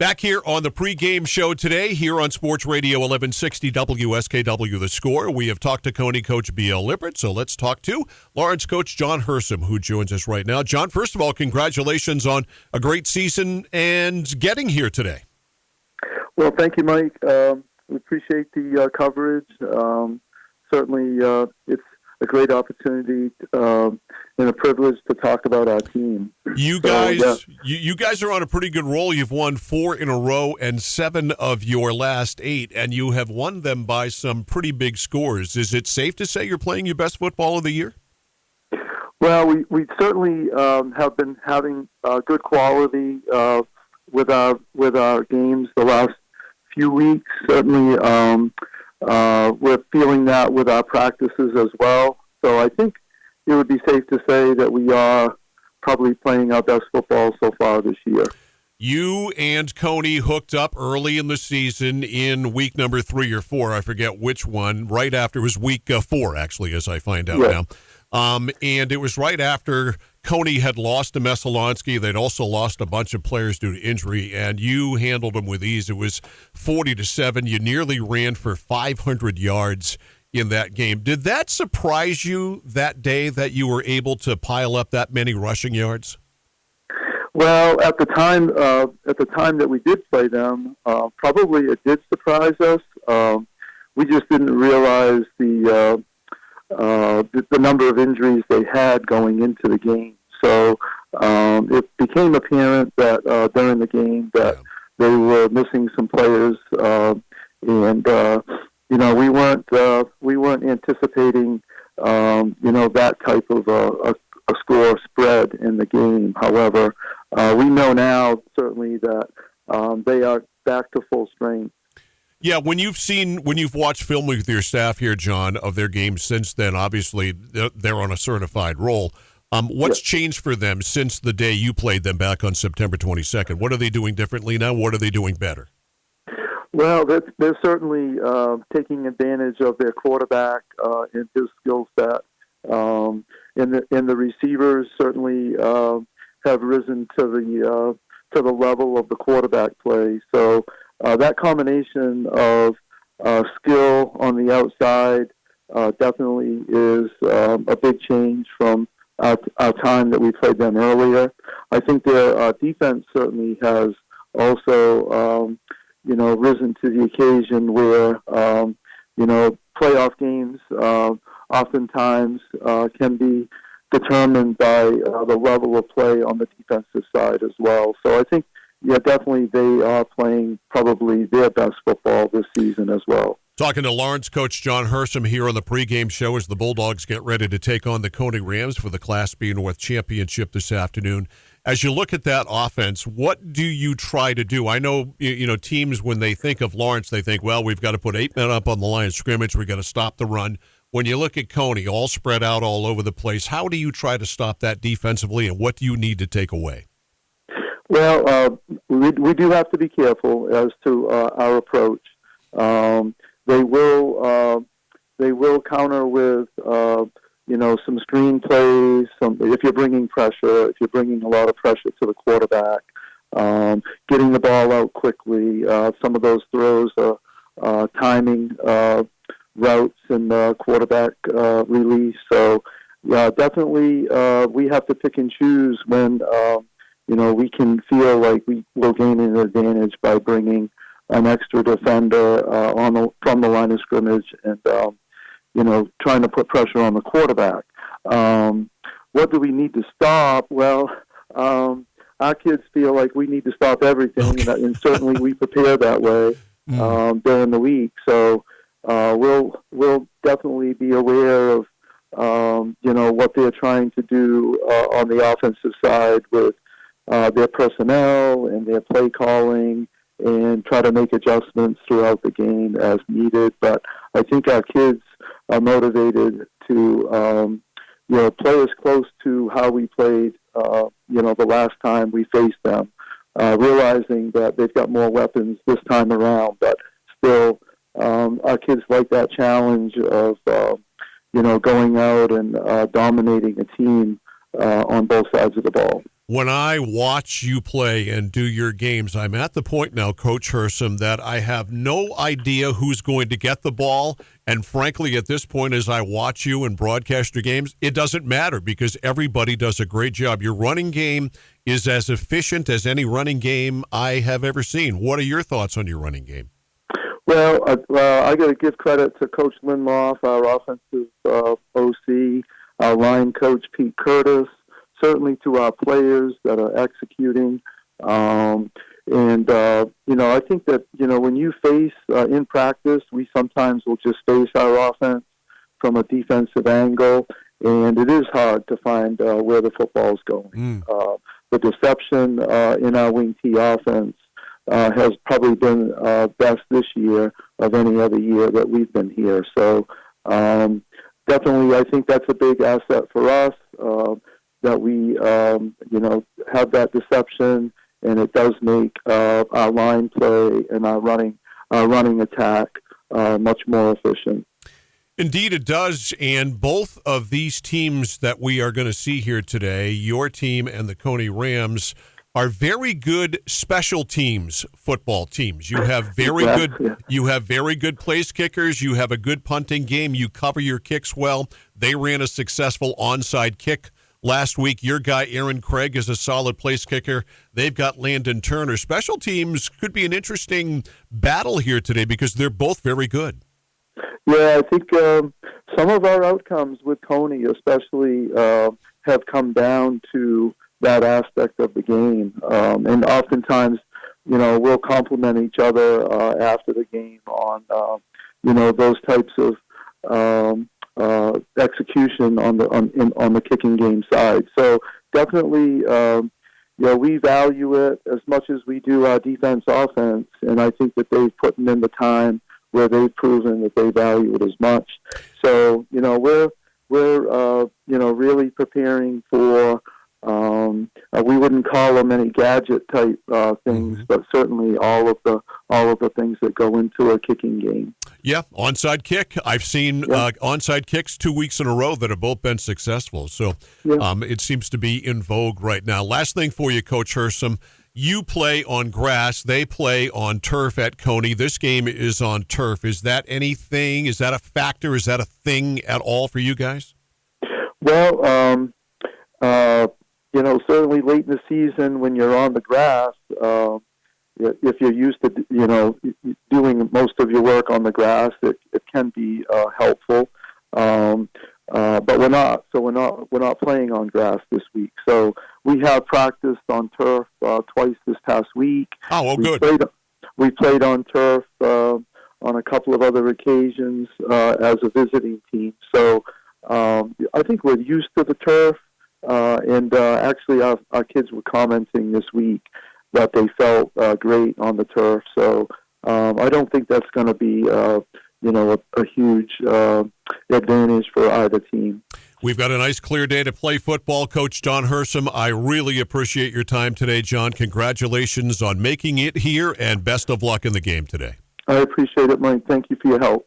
Back here on the pregame show today, here on Sports Radio 1160 WSKW The Score, we have talked to Cony coach B.L. Lippert, so let's talk to Lawrence coach John Hersom, who joins us right now. John, first of all, congratulations on a great season and getting here today. Well, thank you, Mike. We appreciate the coverage. Certainly, it's a great opportunity and a privilege to talk about our team. You guys are on a pretty good roll. You've won 4 in a row and 7 of your last 8, and you have won them by some pretty big scores. Is it safe to say you're playing your best football of the year? Well, we certainly have been having good quality with our games the last few weeks. Certainly, we're feeling that with our practices as well. So I think it would be safe to say that we are probably playing our best football so far this year. You and Cony hooked up early in the season in week number 3 or 4. I forget which one. Right after it was week 4, actually, as I find out now. And it was right after Cony had lost to Messalonsky. They'd also lost a bunch of players due to injury, and you handled them with ease. It was 40-7. You nearly ran for 500 yards in that game. Did that surprise you that day that you were able to pile up that many rushing yards? Well, at the time that we did play them, probably it did surprise us. We just didn't realize the number of injuries they had going into the game. So it became apparent that during the game that they were missing some players, and we weren't anticipating that type of a score spread in the game. However, we know now certainly that they are back to full strength. Yeah, when you've watched film with your staff here, John, of their games since then, obviously they're on a certified roll. What's changed for them since the day you played them back on September 22nd? What are they doing differently now? What are they doing better? Well, they're certainly taking advantage of their quarterback and his skill set. And the receivers certainly have risen to the level of the quarterback play. So that combination of skill on the outside definitely is a big change from our time that we played them earlier. I think their defense certainly has also risen to the occasion where playoff games oftentimes can be determined by the level of play on the defensive side as well. So I think, definitely they are playing probably their best football this season as well. Talking to Lawrence coach John Hersom here on the pregame show as the Bulldogs get ready to take on the Cony Rams for the Class B North Championship this afternoon. As you look at that offense, what do you try to do? I know, teams, when they think of Lawrence, they think, well, we've got to put 8 men up on the line of scrimmage. We've got to stop the run. When you look at Cony, all spread out all over the place, how do you try to stop that defensively, and what do you need to take away? Well, we do have to be careful as to our approach. They will counter with some screen plays. If you're bringing pressure, if you're bringing a lot of pressure to the quarterback, getting the ball out quickly. Some of those throws are timing routes and quarterback release. So definitely we have to pick and choose when we can feel like we will gain an advantage by bringing an extra defender from the line of scrimmage and trying to put pressure on the quarterback. What do we need to stop? Well, our kids feel like we need to stop everything, and certainly we prepare that way during the week. So we'll definitely be aware of what they're trying to do on the offensive side with their personnel and their play calling, and try to make adjustments throughout the game as needed. But I think our kids are motivated to play as close to how we played the last time we faced them, realizing that they've got more weapons this time around, but still our kids like that challenge of going out and dominating a team on both sides of the ball. When I watch you play and do your games, I'm at the point now, Coach Hersom, that I have no idea who's going to get the ball. And frankly, at this point, as I watch you and broadcast your games, it doesn't matter because everybody does a great job. Your running game is as efficient as any running game I have ever seen. What are your thoughts on your running game? Well, I got to give credit to Coach Linloff, our offensive OC, our line coach, Pete Curtis, certainly to our players that are executing. I think that, when you face in practice, we sometimes will just face our offense from a defensive angle, and it is hard to find where the football is going. The deception in our wing T offense has probably been best this year of any other year that we've been here. So definitely I think that's a big asset for us, that we, have that deception, and it does make our line play and our running attack much more efficient. Indeed, it does. And both of these teams that we are going to see here today, your team and the Cony Rams, are very good special teams football teams. You have you have very good place kickers. You have a good punting game. You cover your kicks well. They ran a successful onside kick last week. Your guy, Aaron Craig, is a solid place kicker. They've got Landon Turner. Special teams could be an interesting battle here today because they're both very good. Yeah, I think some of our outcomes with Cony especially have come down to that aspect of the game. And oftentimes, we'll compliment each other after the game on, those types of execution on the kicking game side. So definitely, we value it as much as we do our defense offense, and I think that they've put in the time where they've proven that they value it as much. So we're really preparing for. We wouldn't call them any gadget type things, but certainly all of the things that go into a kicking game. Yeah, onside kick. I've seen onside kicks 2 weeks in a row that have both been successful. So it seems to be in vogue right now. Last thing for you, Coach Hersom. You play on grass. They play on turf at Cony. This game is on turf. Is that anything? Is that a factor? Is that a thing at all for you guys? Well, certainly late in the season when you're on the grass, if you're used to, doing most of your work on the grass, it can be helpful. But we're not. So we're not playing on grass this week. So we have practiced on turf twice this past week. Good. We played on turf on a couple of other occasions as a visiting team. So I think we're used to the turf. And actually, our kids were commenting this week that they felt great on the turf. So I don't think that's going to be, a huge advantage for either team. We've got a nice clear day to play football. Coach John Hersom, I really appreciate your time today, John. Congratulations on making it here, and best of luck in the game today. I appreciate it, Mike. Thank you for your help.